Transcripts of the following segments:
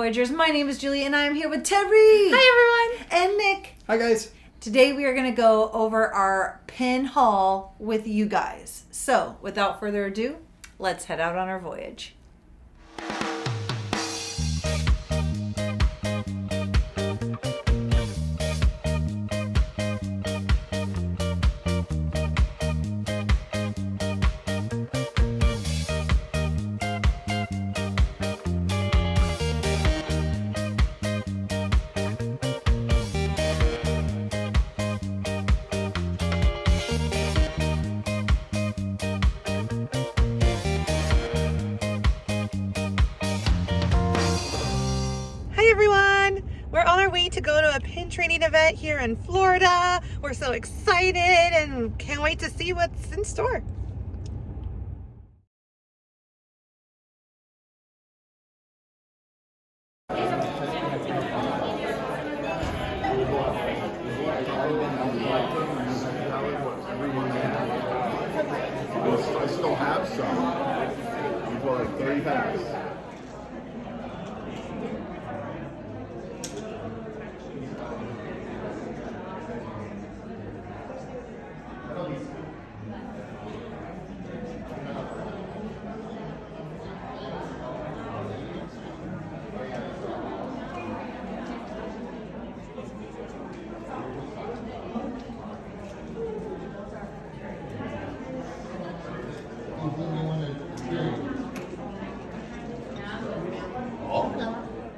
Voyagers. My name is Julie and I am here with Teri. Hi everyone. And Nick. Hi guys. Today we are going to go over our pin haul with you guys. So without further ado, let's head out on our voyage. We're on our way to go to a pin training event here in Florida. We're so excited and can't wait to see what's in store. I still have some. We bought like 30 packs.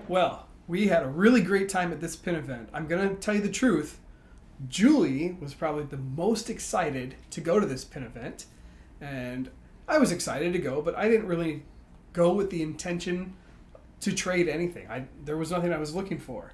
Well, we had a really great time at this pin event. I'm going to tell you the truth. Julie was probably the most excited to go to this pin event. And I was excited to go, but I didn't really go with the intention to trade anything. There was nothing I was looking for.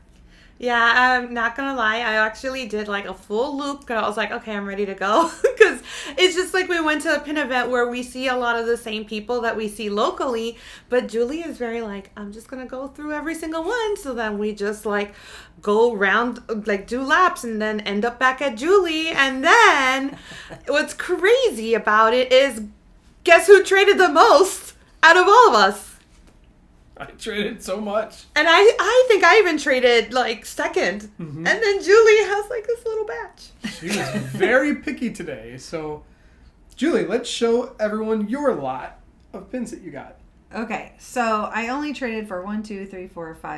Yeah, I'm not gonna lie. I actually did like a full loop because I was like, okay, I'm ready to go. Because it's just like we went to a pin event where we see a lot of the same people that we see locally. But Julie is very like, I'm just gonna go through every single one. So then we just like go around, like do laps and then end up back at Julie. And then what's crazy about it is, guess who traded the most out of all of us? I traded so much. And I think I even traded like second. Mm-hmm. And then Julie has like this little batch. She was very picky today. So, Julie, let's show everyone your lot of pins that you got. Okay, so I only traded for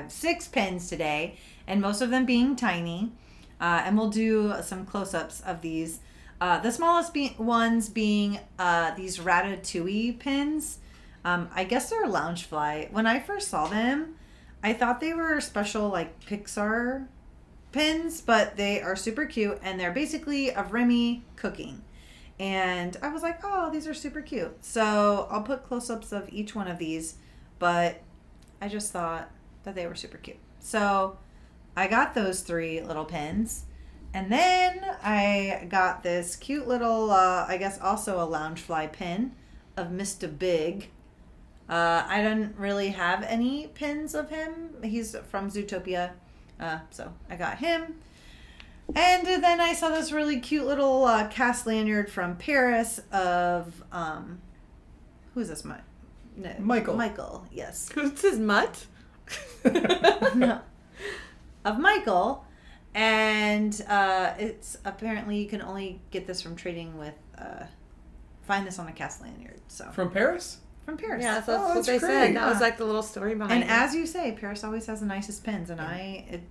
6 pins today, and most of them being tiny. And we'll do some close-ups of these. The smallest ones being these Ratatouille pins. I guess they're Loungefly. When I first saw them, I thought they were special like Pixar pins, but they are super cute and they're basically of Remy cooking. And I was like, oh, these are super cute. So I'll put close-ups of each one of these, but I just thought that they were super cute. So I got those 3 little pins. And then I got this cute little, I guess also a Loungefly pin of Mr. Big. I didn't really have any pins of him. He's from Zootopia, so I got him. And then I saw this really cute little cast lanyard from Paris of, who is this? Michael. Michael, yes. Who's his mutt? No. Of Michael. And it's apparently you can only get this from trading with, find this on a cast lanyard. So From Paris? From Paris. Yeah, so that's what they great. said. That was like the little story behind it. And as you say, Paris always has the nicest pins, and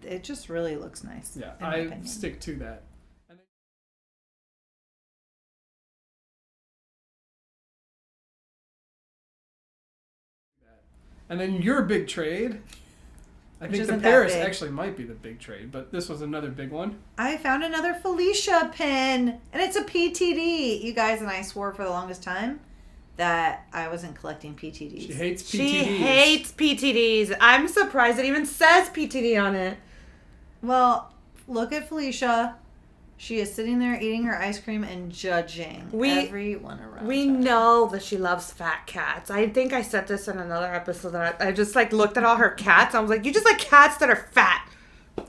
it just really looks nice. Yeah, I stick to that. And then your big trade, I think the Paris actually might be the big trade, but this was another big one. I found another Felicia pin, and it's a PTD. You guys and I swore for the longest time that I wasn't collecting PTDs. She hates PTDs. She hates PTDs. I'm surprised it even says PTD on it. Well, look at Felicia. She is sitting there eating her ice cream and judging everyone around We her. know that she loves fat cats. I think I said this in another episode that I just like looked at all her cats. I was like, you just like cats that are fat.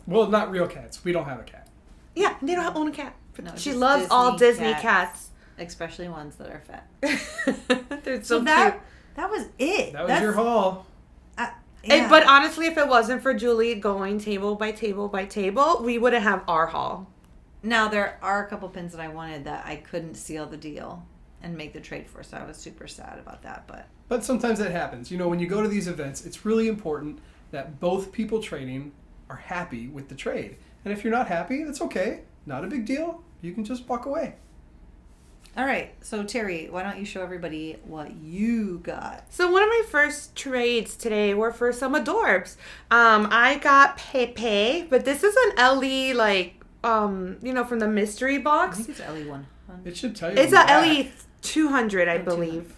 Well, not real cats. We don't have a cat. Yeah, they don't own a cat. No, she loves all Disney cats. Especially ones that are fat. They're so that cute. That was it. That was your haul. Yeah. But honestly, if it wasn't for Julie going table by table by table, we wouldn't have our haul. Now, there are a couple pins that I wanted that I couldn't seal the deal and make the trade for, so I was super sad about that. But sometimes that happens. You know, when you go to these events, it's really important that both people trading are happy with the trade. And if you're not happy, that's okay. Not a big deal. You can just walk away. All right, so Teri, why don't you show everybody what you got? So one of my first trades today were for some adorbs. I got Pepe, but this is an LE, like, from the mystery I box. think it's LE100. It should tell you. It's on a the back. LE 200, I believe.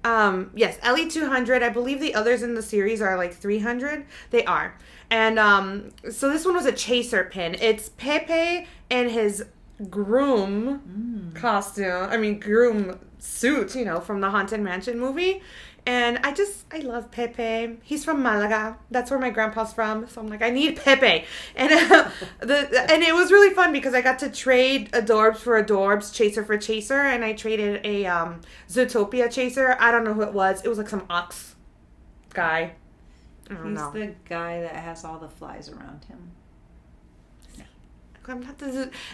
Yes, LE 200. I believe the others in the series are like 300. They are. And so this one was a chaser pin. It's Pepe and his groom groom suit, from the Haunted Mansion movie. And I love Pepe. He's from Malaga. That's where my grandpa's from. So I'm like, I need Pepe. And and it was really fun because I got to trade adorbs for adorbs, chaser for chaser. And I traded a Zootopia chaser. I don't know who it was. It was like some ox guy. I don't know. He's the guy that has all the flies around him. I'm not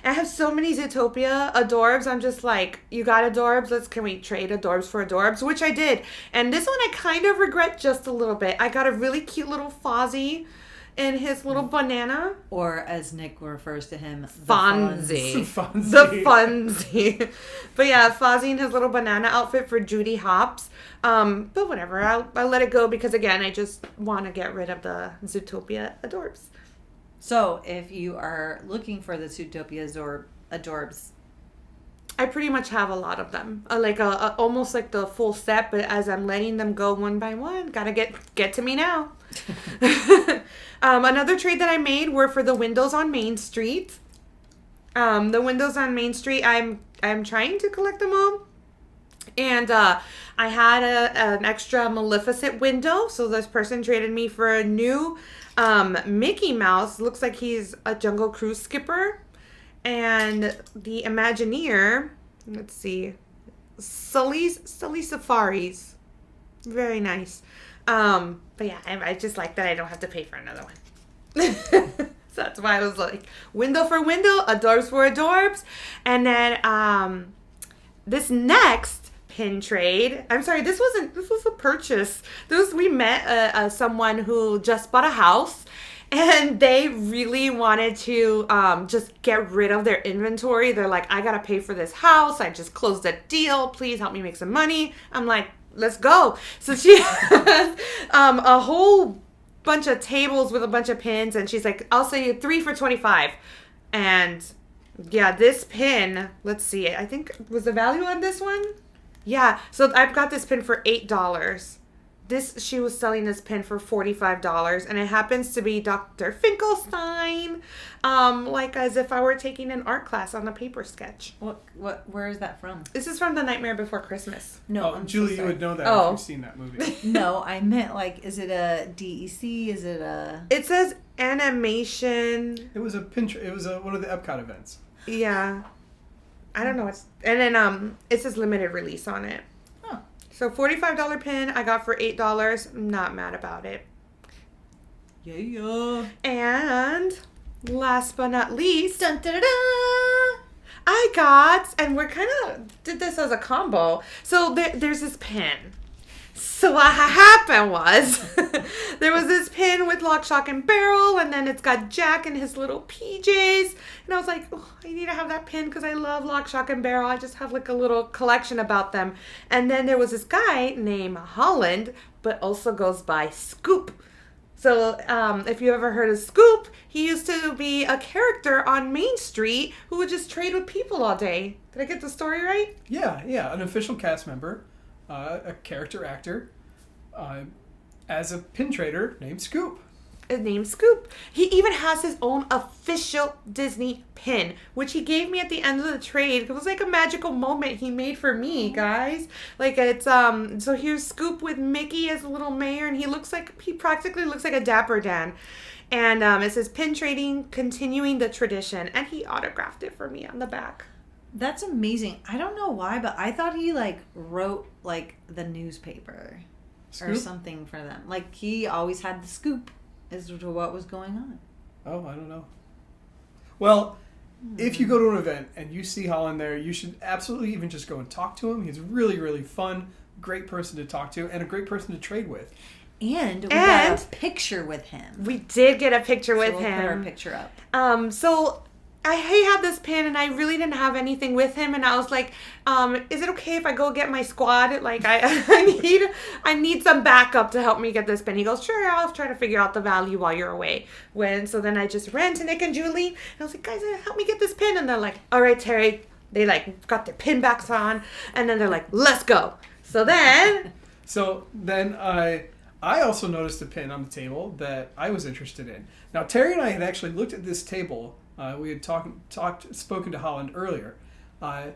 I have so many Zootopia adorbs. I'm just like, you got adorbs? Can we trade adorbs for adorbs? Which I did. And this one I kind of regret just a little bit. I got a really cute little Fozzie and his little banana. Or as Nick refers to him, Fonzie. Fonzie. The Fonzie. But yeah, Fozzie and his little banana outfit for Judy Hopps. But whatever. I'll let it go because, again, I just want to get rid of the Zootopia adorbs. So, if you are looking for the Zootopia adorbs, I pretty much have a lot of them, almost like the full set. But as I'm letting them go one by one, gotta get to me now. Another trade that I made were for the windows on Main Street. The windows on Main Street, I'm trying to collect them all. And I had an extra Maleficent window, so this person traded me for a new Mickey Mouse. Looks like he's a Jungle Cruise skipper. And the Imagineer, let's see, Sully Safaris. Very nice. But yeah, I just like that I don't have to pay for another one. So that's why I was like, window for window, adorbs for adorbs. And then this next pin trade. I'm sorry, this was a purchase. We met someone who just bought a house and they really wanted to just get rid of their inventory. They're like, I gotta pay for this house. I just closed a deal. Please help me make some money. I'm like, let's go. So she has a whole bunch of tables with a bunch of pins and she's like, I'll sell you 3 for $25. And yeah, this pin, let's see, I think was the value on this one? Yeah, so I've got this pin for $8. She was selling this pin for $45, and it happens to be Dr. Finkelstein, like as if I were taking an art class on a paper sketch. Where is that from? This is from The Nightmare Before Christmas. No, Julie, you would know that if you've seen that movie. No, I meant is it a DEC? Is it a? It says animation. It was a pin. It was one of the Epcot events. Yeah. I don't know what's... And then it says limited release on it. Oh. So $45 pin I got for $8. I'm not mad about it. Yeah. And last but not least... Dun, da, da, da. I got... And we're kind of... Did this as a combo. So there's this pin. So what happened was, there was this pin with Lock, Shock, and Barrel, and then it's got Jack and his little PJs, and I was like, oh, I need to have that pin because I love Lock, Shock, and Barrel. I just have like a little collection about them. And then there was this guy named Holland, but also goes by Scoop. So if you ever heard of Scoop, he used to be a character on Main Street who would just trade with people all day. Did I get the story right? Yeah, an official cast member. A character actor as a pin trader named Scoop. Named Scoop. He even has his own official Disney pin, which he gave me at the end of the trade. It was like a magical moment he made for me, guys. Like it's so here's Scoop with Mickey as a little mayor, and he practically looks like a Dapper Dan. And it says pin trading, continuing the tradition, and he autographed it for me on the back. That's amazing. I don't know why, but I thought he wrote the newspaper. or something for them. Like, he always had the scoop as to what was going on. Oh, I don't know. Well, if you go to an event and you see Holland there, you should absolutely even just go and talk to him. He's really, really fun, great person to talk to, and a great person to trade with. And we got a picture with him. We did get a picture with we'll him. Put our picture up. So he had this pin, and I really didn't have anything with him, and I was like, is it okay if I go get my squad? Like, I need some backup to help me get this pin. He goes, sure, I'll try to figure out the value while you're away. So then I just ran to Nik and Julie, and I was like, guys, help me get this pin. And they're like, all right, Teri. They, like, got their pin backs on, and then they're like, let's go. So then I also noticed a pin on the table that I was interested in. Now, Teri and I had actually looked at this table. We had spoken to Holland earlier, and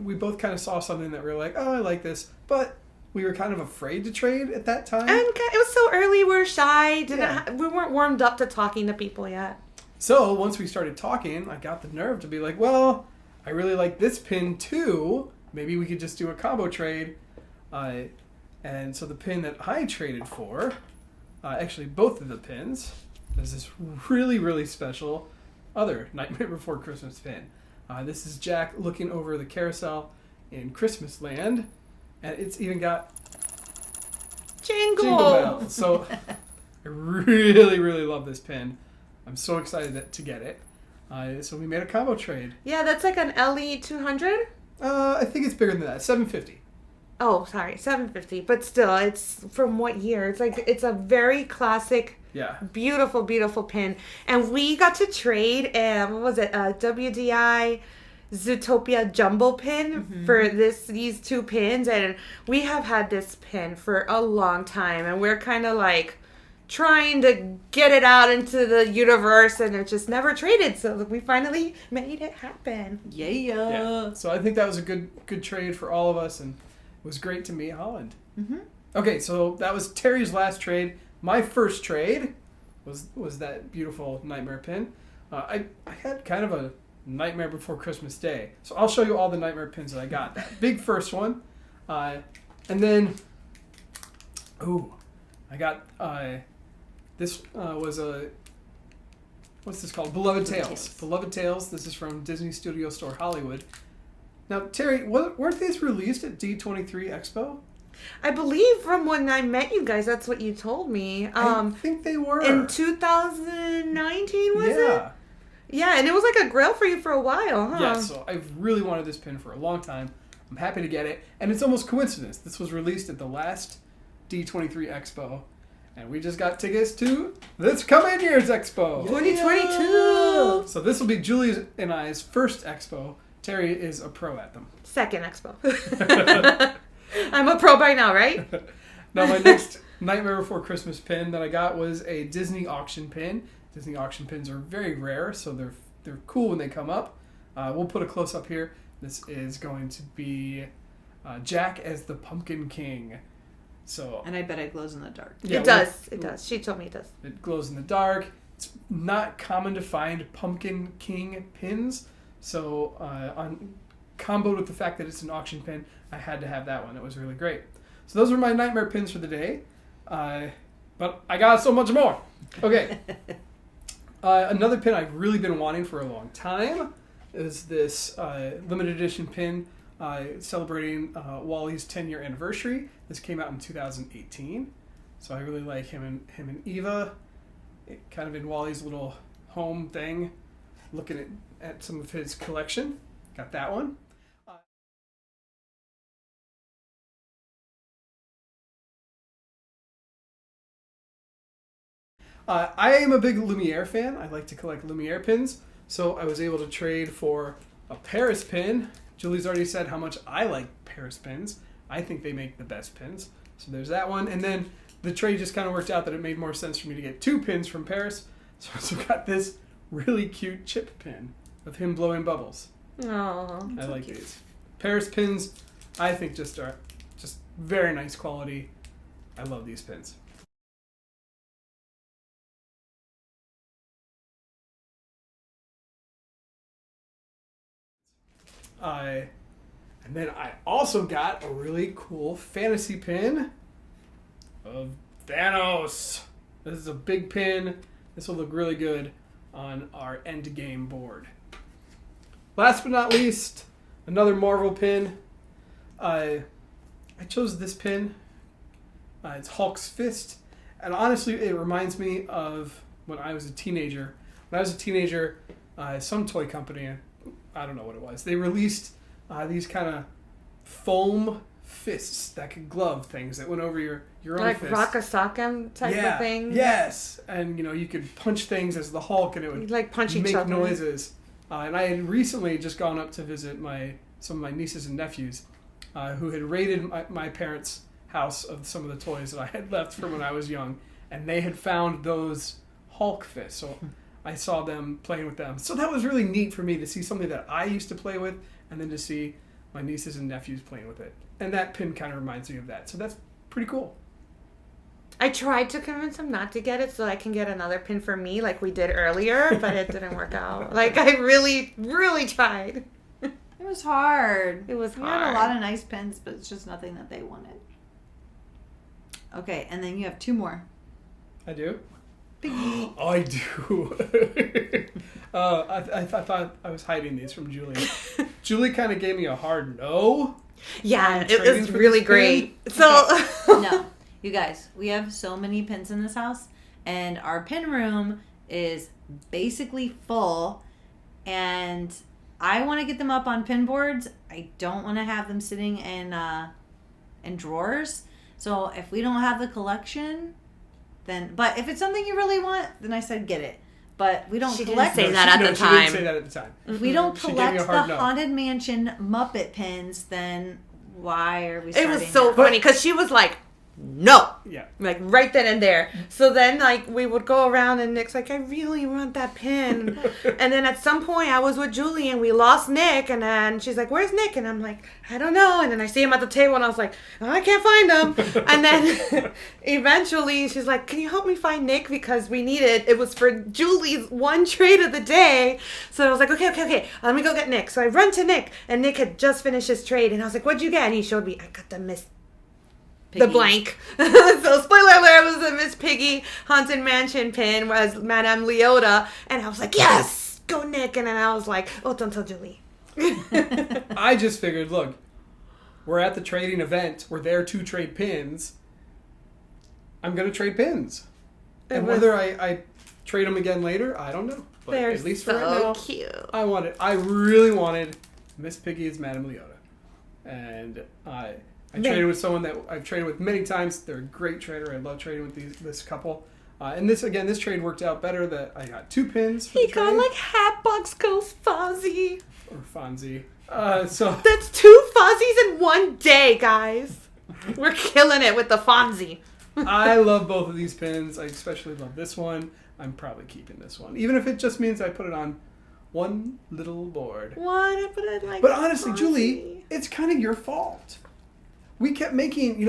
we both kind of saw something that we were like, oh, I like this, but we were kind of afraid to trade at that time. And it was so early, we were shy, we weren't warmed up to talking to people yet. So once we started talking, I got the nerve to be like, well, I really like this pin too. Maybe we could just do a combo trade. And so the pin that I traded for, actually both of the pins, is this really, really special other Nightmare Before Christmas pin. This is Jack looking over the carousel in Christmas Land, and it's even got Jingle Bells. So I really, really love this pin. I'm so excited to get it. So we made a combo trade. Yeah, that's like an LE 200? I think it's bigger than that, 750. Oh, sorry, 750. But still, it's from what year? It's a very classic, beautiful, beautiful pin. And we got to trade, what was it? A WDI Zootopia Jumbo pin for these two pins. And we have had this pin for a long time. And we're kind of like trying to get it out into the universe, and it just never traded. So we finally made it happen. Yeah. So I think that was a good trade for all of us, and it was great to meet Holland. Mm-hmm. Okay, so that was Teri's last trade. My first trade was that beautiful Nightmare pin. I had kind of a Nightmare Before Christmas Day, so I'll show you all the Nightmare pins that I got. That big first one, and then I got this was a what's this called? Beloved Tales. Beloved Tales. This is from Disney Studio Store Hollywood. Now, Teri, weren't these released at D23 Expo? I believe from when I met you guys, that's what you told me. I think they were. In 2019, was it? Yeah, and it was like a grail for you for a while, huh? Yeah, so I've really wanted this pin for a long time. I'm happy to get it. And it's almost coincidence. This was released at the last D23 Expo. And we just got tickets to this coming year's Expo. 2022! So this will be Julie and I's first Expo. Teri is a pro at them. Second Expo. I'm a pro by now, right? Now, my next Nightmare Before Christmas pin that I got was a Disney auction pin. Disney auction pins are very rare, so they're cool when they come up. We'll put a close-up here. This is going to be Jack as the Pumpkin King. And I bet it glows in the dark. Yeah, it does. It does. She told me it does. It glows in the dark. It's not common to find Pumpkin King pins. So on comboed with the fact that it's an auction pin, I had to have that one. It was really great. So those were my Nightmare pins for the day. But I got so much more. Okay. Another pin I've really been wanting for a long time is this limited edition pin celebrating Wally's 10-year anniversary. This came out in 2018. So I really like him and Eva, kind of in Wally's little home thing, looking at some of his collection. Got that one. I am a big Lumiere fan. I like to collect Lumiere pins, so I was able to trade for a Paris pin. Julie's already said how much I like Paris pins. I think they make the best pins. So there's that one. And then the trade just kind of worked out that it made more sense for me to get two pins from Paris. So I also got this really cute chip pin with him blowing bubbles. Aww, I like these. Paris pins, I think are just very nice quality. I love these pins. And then I also got a really cool fantasy pin of Thanos. This is a big pin. This will look really good on our endgame board. Last but not least, another Marvel pin. I chose this pin. It's Hulk's fist. And honestly, it reminds me of when I was a teenager. When I was a teenager, some toy company, I don't know what it was, they released these kind of foam fists that could glove things that went over your own like fist. rock a sock'em type of thing. Yes. And you could punch things as the Hulk and it would like punch each make other. noises. And I had recently just gone up to visit some of my nieces and nephews who had raided my parents' house of some of the toys that I had left from when I was young, and they had found those Hulk fists. So I saw them playing with them. So that was really neat for me to see something that I used to play with, and then to see my nieces and nephews playing with it. And that pin kind of reminds me of that. So that's pretty cool. I tried to convince him not to get it so I can get another pin for me like we did earlier, but it didn't work out. Like, I really, really tried. It was hard. It was We hard. had a lot of nice pins, but it's just nothing that they wanted. Okay, and then you have two more. I do? Piggy. I do. I thought I was hiding these from Julie. Julie kind of gave me a hard no. Yeah, it trading was for really this great. pin? So, No, you guys, we have so many pins in this house, and our pin room is basically full, and I want to get them up on pin boards. I don't want to have them sitting in drawers. So if we don't have the collection, then, but if it's something you really want, then I said get it. But we don't She didn't collect say those. that at the She didn't time. say that at the time. If we don't She gave me collect a hard the no. Haunted Mansion Muppet pins, then why are we it starting was so now? funny because she was like, no. Yeah. Like, right then and there. So then, like, we would go around and Nick's like, I really want that pin. And then at some point, I was with Julie and we lost Nick. And then she's like, where's Nick? And I'm like, I don't know. And then I see him at the table and I was like, oh, I can't find him. And then eventually she's like, can you help me find Nick? Because we need it. It was for Julie's one trade of the day. So I was like, okay. Let me go get Nick. So I run to Nick and Nick had just finished his trade. And I was like, what'd you get? And he showed me, I got the Piggy. the blank. So spoiler alert, it was a Miss Piggy Haunted Mansion pin as Madame Leota. And I was like, yes, go Nick. And then I was like, oh, don't tell Julie. I just figured, look, we're at the trading event. We're there to trade pins. I'm going to trade pins. And whether I trade them again later, I don't know. But They're at least so for right now, cute. I really wanted Miss Piggy as Madame Leota. And I traded with someone that I've traded with many times. They're a great trader. I love trading with this couple. And this trade worked out better that I got two pins for He the got trade. like Hatbox Ghost Fozzie. Or Fonzie. So That's two Fozzies in one day, guys. We're killing it with the Fonzie. I love both of these pins. I especially love this one. I'm probably keeping this one. Even if it just means I put it on one little board. What? I put it like But honestly, Fozzie. Julie, it's kind of your fault. We kept making,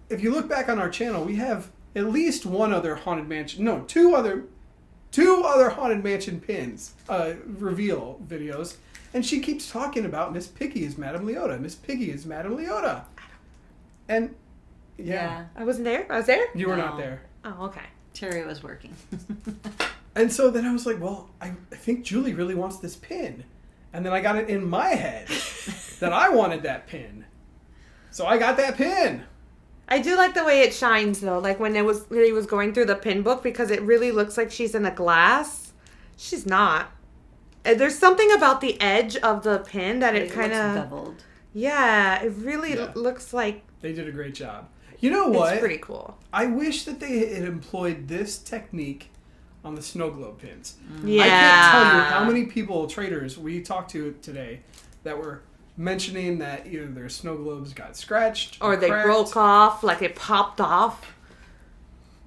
if you look back on our channel, we have at least one other Haunted Mansion. No, two other Haunted Mansion pins, reveal videos. And she keeps talking about Miss Piggy is Madame Leota. Miss Piggy is Madame Leota. And, yeah. I wasn't there? I was there? You were No. not there. Oh, okay. Terry was working. And so then I was like, well, I think Julie really wants this pin. And then I got it in my head that I wanted that pin. So I got that pin. I do like the way it shines, though. Like when he was going through the pin book, because it really looks like she's in a glass. She's not. There's something about the edge of the pin that it kind looks of... beveled. Yeah, it really Yeah. looks like... They did a great job. You know what? It's pretty cool. I wish that they had employed this technique on the snow globe pins. Yeah. I can't tell you how many people, traders, we talked to today that were mentioning that either their snow globes got scratched Or they cracked. broke off, like it popped off.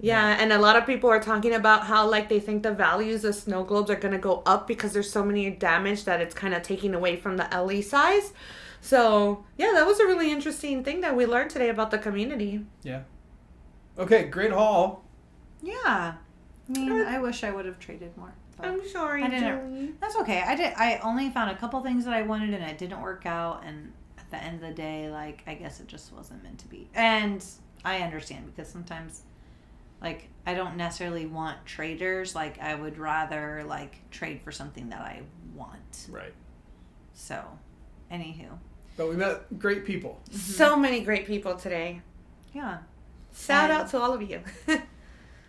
Yeah, and a lot of people are talking about how like they think the values of snow globes are going to go up because there's so many damage that it's kind of taking away from the LE size. So, yeah, that was a really interesting thing that we learned today about the community. Yeah. Okay, great haul. Yeah. I mean, I wish I would have traded more. but I'm sorry, I didn't. Julie. That's okay. I only found a couple things that I wanted and it didn't work out. And at the end of the day, like, I guess it just wasn't meant to be. And I understand, because sometimes, like, I don't necessarily want traders. Like, I would rather, like, trade for something that I want. Right. So, anywho. But we met great people. So many great people today. Yeah. Shout out to all of you.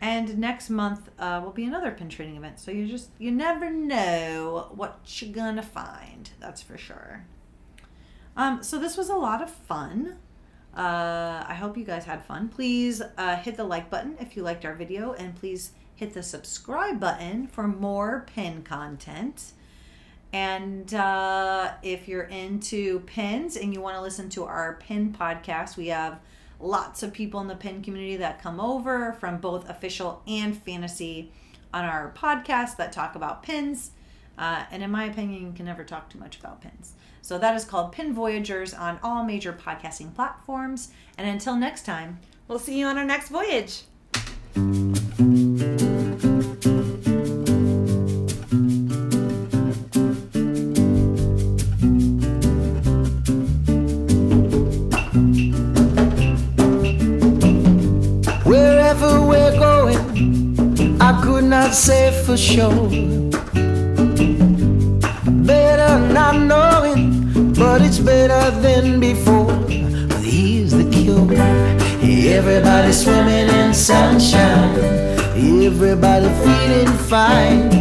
And next month will be another pin trading event. So you never know what you're gonna find. That's for sure. So this was a lot of fun. I hope you guys had fun. Please hit the like button if you liked our video, and please hit the subscribe button for more pin content. And if you're into pins and you want to listen to our pin podcast, we have lots of people in the pin community that come over from both official and fantasy on our podcast that talk about pins. And in my opinion, you can never talk too much about pins. So that is called Pin Voyagers on all major podcasting platforms. And until next time, we'll see you on our next voyage. Wherever we're going, I could not say for sure. Better not knowing, but it's better than before. Here's the cure. Everybody swimming in sunshine, everybody feeling fine,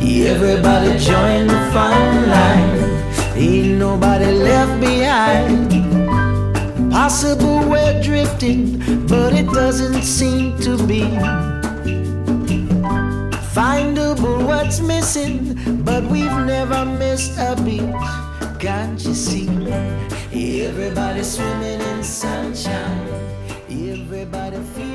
everybody join the fun line. Ain't nobody left behind. Possible we're drifting, but it doesn't seem to be. Findable what's missing, but we've never missed a beat. Can't you see? Everybody swimming in sunshine, everybody feeling